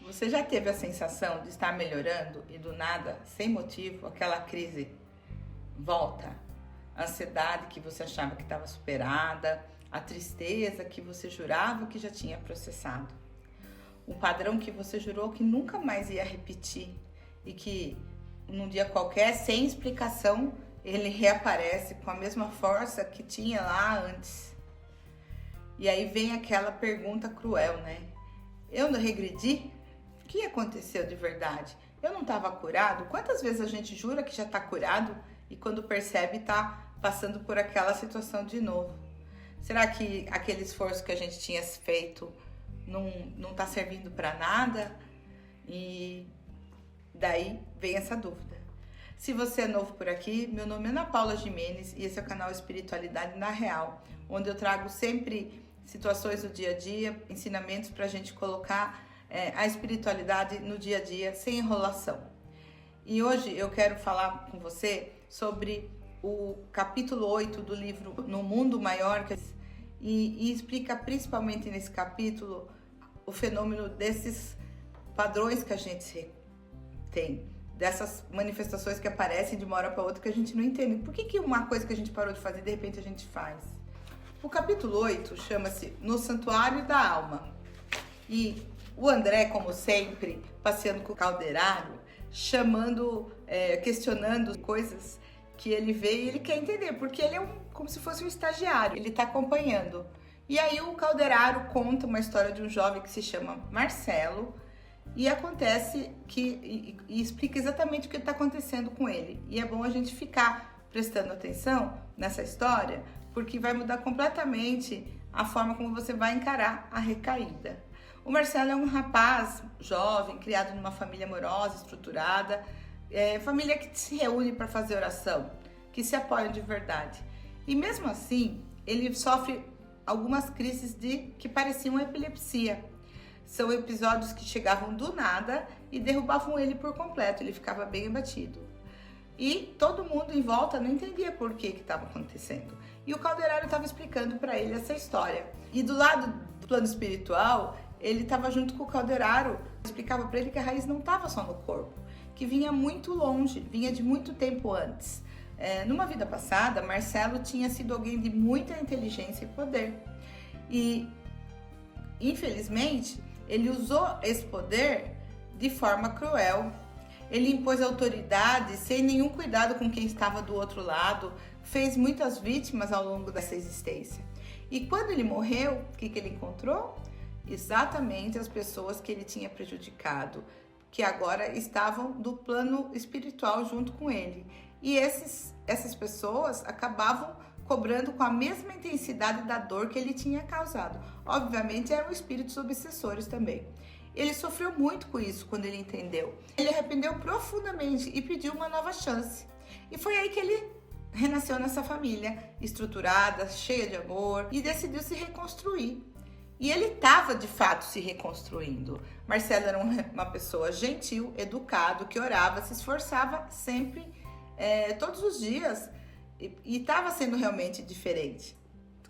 Você já teve a sensação de estar melhorando e do nada, sem motivo, aquela crise volta? A ansiedade que você achava que estava superada, a tristeza que você jurava que já tinha processado. Um padrão que você jurou que nunca mais ia repetir e que num dia qualquer, sem explicação, ele reaparece com a mesma força que tinha lá antes. E aí vem aquela pergunta cruel, né? Eu não regredi? O que aconteceu de verdade? Eu não estava curado? Quantas vezes a gente jura que já está curado e quando percebe está passando por aquela situação de novo? Será que aquele esforço que a gente tinha feito não está servindo para nada? E daí vem essa dúvida. Se você é novo por aqui, meu nome é Ana Paula Gimenez e esse é o canal Espiritualidade na Real, onde eu trago sempre situações do dia a dia, ensinamentos para a gente colocar a espiritualidade no dia a dia, sem enrolação. E hoje eu quero falar com você sobre o capítulo 8 do livro No Mundo Maior, e explica principalmente nesse capítulo o fenômeno desses padrões que a gente tem, dessas manifestações que aparecem de uma hora para outra que a gente não entende. Por que uma coisa que a gente parou de fazer, de repente a gente faz? O capítulo 8 chama-se No Santuário da Alma. E o André, como sempre, passeando com o Calderaro, questionando coisas que ele vê e ele quer entender, porque ele é como se fosse um estagiário, ele está acompanhando. E aí o Calderaro conta uma história de um jovem que se chama Marcelo, e acontece que e explica exatamente o que está acontecendo com ele. E é bom a gente ficar prestando atenção nessa história, porque vai mudar completamente a forma como você vai encarar a recaída. O Marcelo é um rapaz jovem, criado numa família amorosa, estruturada, família que se reúne para fazer oração, que se apoiam de verdade. E mesmo assim, ele sofre algumas crises que pareciam epilepsia. São episódios que chegavam do nada e derrubavam ele por completo, ele ficava bem abatido. E todo mundo em volta não entendia por que estava acontecendo. E o Calderaro estava explicando para ele essa história. E do lado do plano espiritual, ele estava junto com o Calderaro, explicava para ele que a raiz não estava só no corpo, que vinha muito longe, vinha de muito tempo antes. Numa vida passada, Marcelo tinha sido alguém de muita inteligência e poder. E, infelizmente, ele usou esse poder de forma cruel. Ele impôs autoridade sem nenhum cuidado com quem estava do outro lado, fez muitas vítimas ao longo dessa existência. E quando ele morreu, o que ele encontrou? Exatamente as pessoas que ele tinha prejudicado, que agora estavam do plano espiritual junto com ele. E essas pessoas acabavam cobrando com a mesma intensidade da dor que ele tinha causado. Obviamente eram espíritos obsessores também. Ele sofreu muito com isso quando ele entendeu. Ele arrependeu profundamente e pediu uma nova chance. E foi aí que ele renasceu nessa família estruturada, cheia de amor, e decidiu se reconstruir. E ele estava de fato se reconstruindo. Marcelo era uma pessoa gentil, educado, que orava, se esforçava sempre, todos os dias, e estava sendo realmente diferente.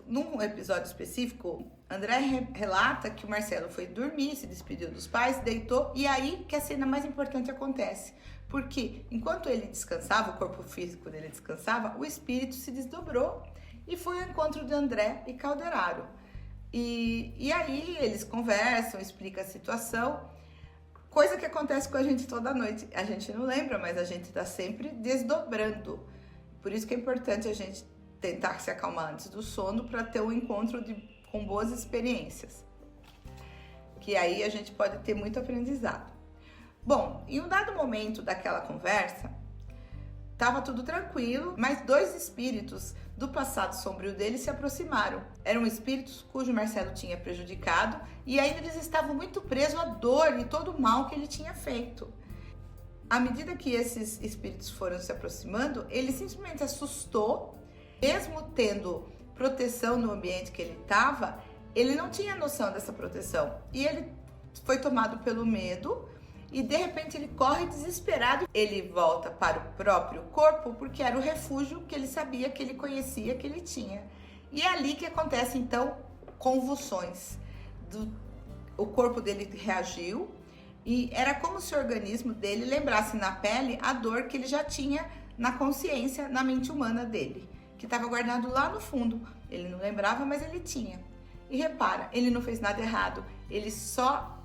Num episódio específico, André relata que o Marcelo foi dormir, se despediu dos pais, deitou, e aí que a cena mais importante acontece. Porque enquanto ele descansava, o corpo físico dele descansava, o espírito se desdobrou e foi ao encontro de André e Calderaro. E aí eles conversam, explicam a situação, coisa que acontece com a gente toda noite. A gente não lembra, mas a gente está sempre desdobrando. Por isso que é importante a gente tentar se acalmar antes do sono para ter um encontro com boas experiências. Que aí a gente pode ter muito aprendizado. Bom, em um dado momento daquela conversa, estava tudo tranquilo, mas dois espíritos do passado sombrio dele se aproximaram. Eram espíritos cujo Marcelo tinha prejudicado e ainda eles estavam muito presos à dor e todo o mal que ele tinha feito. À medida que esses espíritos foram se aproximando, ele simplesmente assustou, mesmo tendo proteção no ambiente que ele estava, ele não tinha noção dessa proteção. E ele foi tomado pelo medo e de repente ele corre desesperado. Ele volta para o próprio corpo porque era o refúgio que ele sabia, que ele conhecia, que ele tinha. E é ali que acontece então convulsões. O corpo dele reagiu E era como se o organismo dele lembrasse na pele a dor que ele já tinha na consciência, na mente humana dele, que estava guardado lá no fundo. Ele não lembrava, mas ele tinha. E repara, ele não fez nada errado, ele só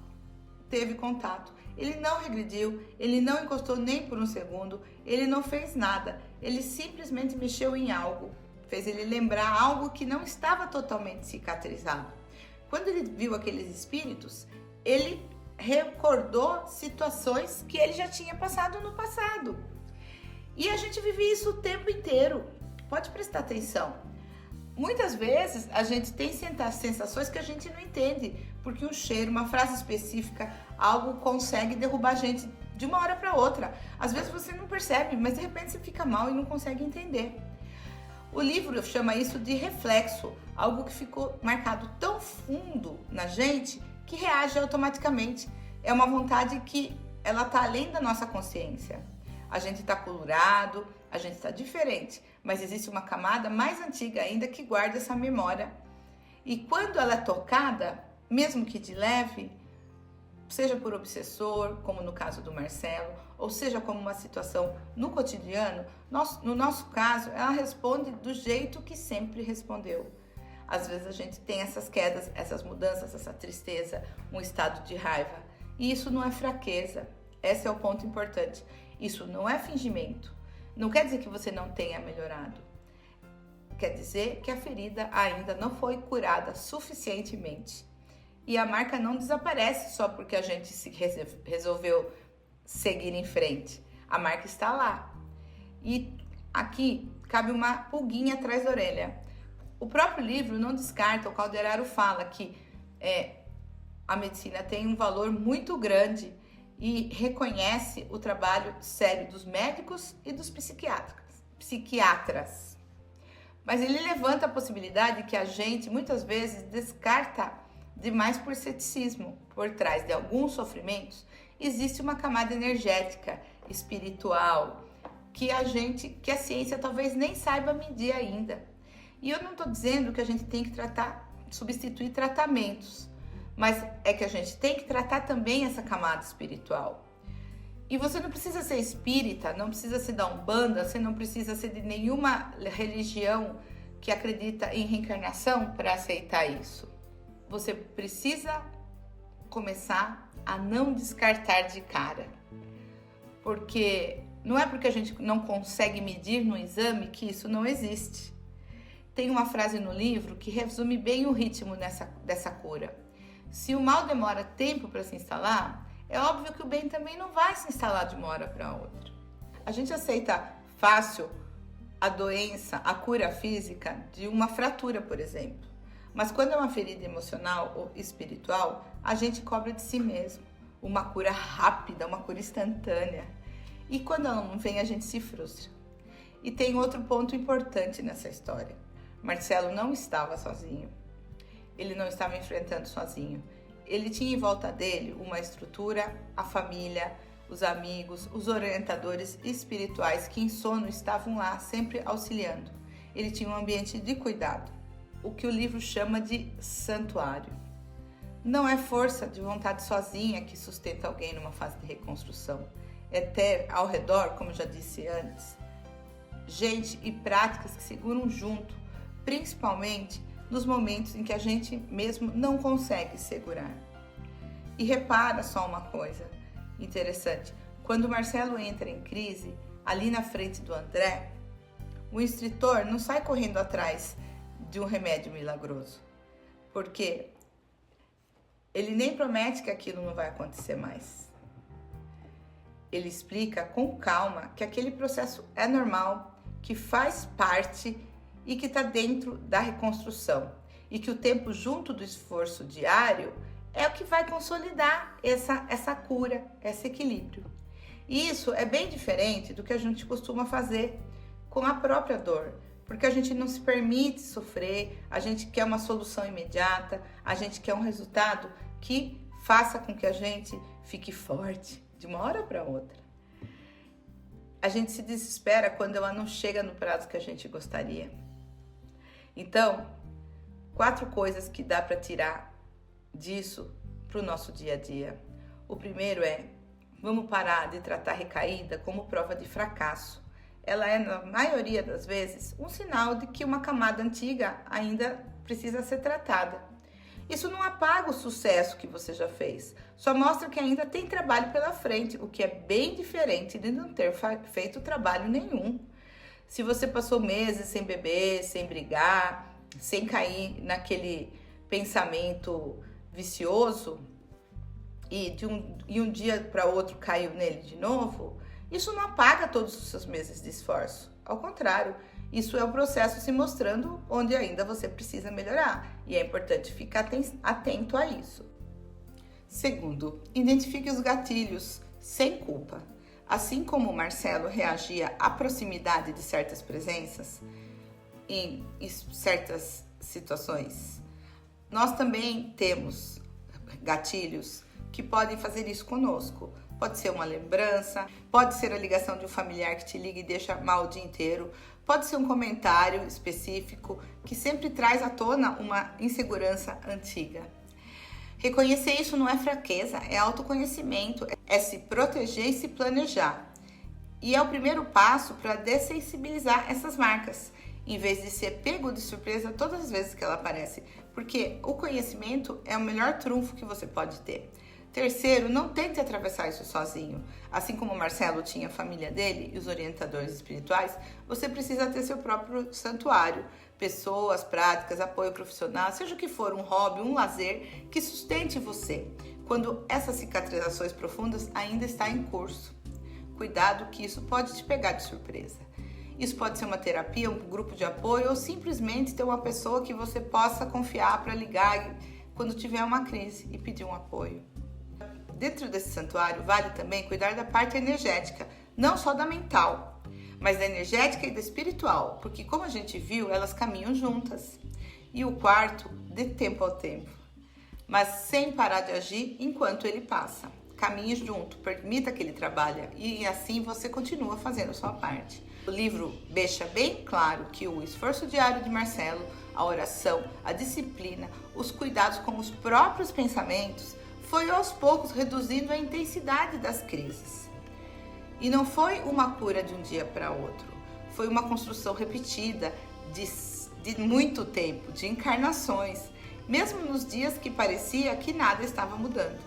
teve contato. Ele não regrediu, ele não encostou nem por um segundo, ele não fez nada. Ele simplesmente mexeu em algo, fez ele lembrar algo que não estava totalmente cicatrizado. Quando ele viu aqueles espíritos, ele recordou situações que ele já tinha passado no passado. E a gente vive isso o tempo inteiro. Pode prestar atenção. Muitas vezes a gente tem sensações que a gente não entende, porque um cheiro, uma frase específica, algo consegue derrubar a gente de uma hora para outra. Às vezes você não percebe, mas de repente você fica mal e não consegue entender. O livro chama isso de reflexo, algo que ficou marcado tão fundo na gente que reage automaticamente. É uma vontade que ela está além da nossa consciência. A gente está colorado, a gente está diferente, mas existe uma camada mais antiga ainda que guarda essa memória. E quando ela é tocada, mesmo que de leve, seja por obsessor, como no caso do Marcelo, ou seja como uma situação no cotidiano, no nosso caso, ela responde do jeito que sempre respondeu. Às vezes a gente tem essas quedas, essas mudanças, essa tristeza, um estado de raiva. E isso não é fraqueza. Esse é o ponto importante. Isso não é fingimento. Não quer dizer que você não tenha melhorado. Quer dizer que a ferida ainda não foi curada suficientemente. E a marca não desaparece só porque a gente resolveu seguir em frente. A marca está lá. E aqui cabe uma pulguinha atrás da orelha. O próprio livro não descarta, o Calderaro fala que a medicina tem um valor muito grande e reconhece o trabalho sério dos médicos e dos psiquiatras. Mas ele levanta a possibilidade que a gente muitas vezes descarta demais por ceticismo. Por trás de alguns sofrimentos existe uma camada energética, espiritual, que a ciência talvez nem saiba medir ainda. E eu não estou dizendo que a gente tem que substituir tratamentos, mas é que a gente tem que tratar também essa camada espiritual. E você não precisa ser espírita, não precisa ser da Umbanda, você não precisa ser de nenhuma religião que acredita em reencarnação para aceitar isso. Você precisa começar a não descartar de cara. Porque não é porque a gente não consegue medir no exame que isso não existe. Tem uma frase no livro que resume bem o ritmo dessa cura. Se o mal demora tempo para se instalar, é óbvio que o bem também não vai se instalar de uma hora para outra. A gente aceita fácil a doença, a cura física de uma fratura, por exemplo. Mas quando é uma ferida emocional ou espiritual, a gente cobra de si mesmo. Uma cura rápida, uma cura instantânea. E quando ela não vem, a gente se frustra. E tem outro ponto importante nessa história. Marcelo não estava sozinho. Ele não estava enfrentando sozinho. Ele tinha em volta dele uma estrutura, a família, os amigos, os orientadores espirituais que em sono estavam lá, sempre auxiliando. Ele tinha um ambiente de cuidado, o que o livro chama de santuário. Não é força de vontade sozinha que sustenta alguém numa fase de reconstrução. É ter ao redor, como eu já disse antes, gente e práticas que seguram junto, principalmente nos momentos em que a gente mesmo não consegue segurar. E repara só uma coisa interessante. Quando o Marcelo entra em crise, ali na frente do André, o instrutor não sai correndo atrás de um remédio milagroso, porque ele nem promete que aquilo não vai acontecer mais. Ele explica com calma que aquele processo é normal, que faz parte e que está dentro da reconstrução. E que o tempo junto do esforço diário é o que vai consolidar essa cura, esse equilíbrio. E isso é bem diferente do que a gente costuma fazer com a própria dor. Porque a gente não se permite sofrer, a gente quer uma solução imediata, a gente quer um resultado que faça com que a gente fique forte de uma hora para outra. A gente se desespera quando ela não chega no prazo que a gente gostaria. Então, 4 coisas que dá para tirar disso para o nosso dia a dia. O primeiro é: vamos parar de tratar a recaída como prova de fracasso. Ela é, na maioria das vezes, um sinal de que uma camada antiga ainda precisa ser tratada. Isso não apaga o sucesso que você já fez, só mostra que ainda tem trabalho pela frente, o que é bem diferente de não ter feito trabalho nenhum. Se você passou meses sem beber, sem brigar, sem cair naquele pensamento vicioso e um dia para outro caiu nele de novo, isso não apaga todos os seus meses de esforço. Ao contrário, isso é o processo se mostrando onde ainda você precisa melhorar e é importante ficar atento a isso. Segundo, identifique os gatilhos sem culpa. Assim como o Marcelo reagia à proximidade de certas presenças em certas situações, nós também temos gatilhos que podem fazer isso conosco. Pode ser uma lembrança, pode ser a ligação de um familiar que te liga e deixa mal o dia inteiro, pode ser um comentário específico que sempre traz à tona uma insegurança antiga. Reconhecer isso não é fraqueza, é autoconhecimento, é se proteger e se planejar. E é o primeiro passo para dessensibilizar essas marcas, em vez de ser pego de surpresa todas as vezes que ela aparece, porque o conhecimento é o melhor trunfo que você pode ter. Terceiro, não tente atravessar isso sozinho. Assim como o Marcelo tinha a família dele e os orientadores espirituais, você precisa ter seu próprio santuário, pessoas, práticas, apoio profissional, seja o que for, um hobby, um lazer que sustente você, quando essas cicatrizações profundas ainda estão em curso. Cuidado que isso pode te pegar de surpresa. Isso pode ser uma terapia, um grupo de apoio ou simplesmente ter uma pessoa que você possa confiar para ligar quando tiver uma crise e pedir um apoio. Dentro desse santuário, vale também cuidar da parte energética, não só da mental, mas da energética e da espiritual, porque como a gente viu, elas caminham juntas. E o quarto, dê tempo ao tempo, mas sem parar de agir enquanto ele passa. Caminhe junto, permita que ele trabalhe e assim você continua fazendo a sua parte. O livro deixa bem claro que o esforço diário de Marcelo, a oração, a disciplina, os cuidados com os próprios pensamentos, foi aos poucos reduzindo a intensidade das crises. E não foi uma cura de um dia para outro, foi uma construção repetida de muito tempo, de encarnações, mesmo nos dias que parecia que nada estava mudando.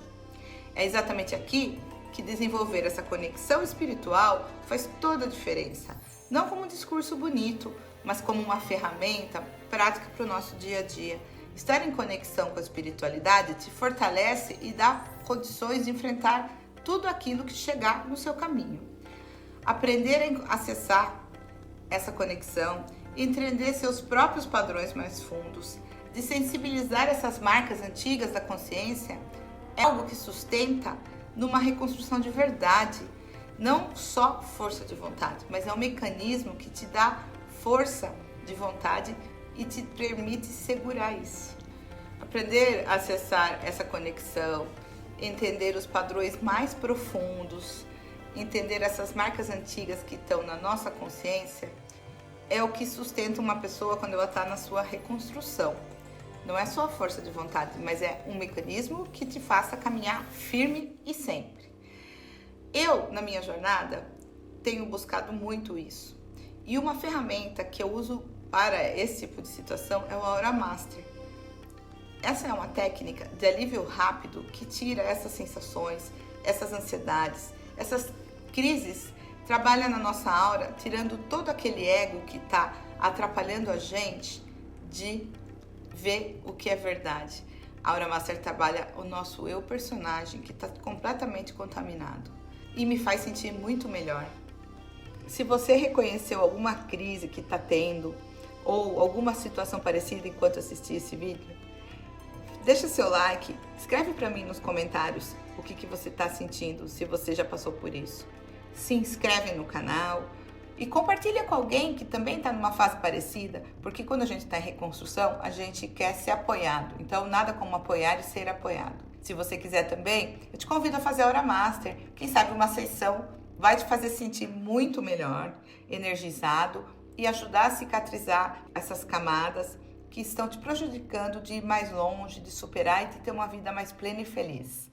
É exatamente aqui que desenvolver essa conexão espiritual faz toda a diferença, não como um discurso bonito, mas como uma ferramenta prática para o nosso dia a dia. Estar em conexão com a espiritualidade te fortalece e dá condições de enfrentar tudo aquilo que chegar no seu caminho. Aprender a acessar essa conexão, entender seus próprios padrões mais fundos, de sensibilizar essas marcas antigas da consciência, é algo que sustenta numa reconstrução de verdade, não só força de vontade, mas é um mecanismo que te dá força de vontade e te permite segurar isso. Aprender a acessar essa conexão, entender os padrões mais profundos, entender essas marcas antigas que estão na nossa consciência, é o que sustenta uma pessoa quando ela está na sua reconstrução. Não é só a força de vontade, mas é um mecanismo que te faça caminhar firme e sempre. Eu, na minha jornada, tenho buscado muito isso. E uma ferramenta que eu uso para esse tipo de situação é o Aura Master. Essa é uma técnica de alívio rápido que tira essas sensações, essas ansiedades, essas crises, trabalha na nossa aura, tirando todo aquele ego que está atrapalhando a gente de ver o que é verdade. A Aura Master trabalha o nosso eu personagem que está completamente contaminado e me faz sentir muito melhor. Se você reconheceu alguma crise que está tendo ou alguma situação parecida enquanto assistir esse vídeo, deixa seu like, escreve para mim nos comentários o que você está sentindo, se você já passou por isso. Se inscreve no canal e compartilha com alguém que também está numa fase parecida, porque quando a gente está em reconstrução, a gente quer ser apoiado. Então, nada como apoiar e ser apoiado. Se você quiser também, eu te convido a fazer a Aura Master. Quem sabe uma sessão vai te fazer sentir muito melhor, energizado e ajudar a cicatrizar essas camadas que estão te prejudicando de ir mais longe, de superar e de ter uma vida mais plena e feliz.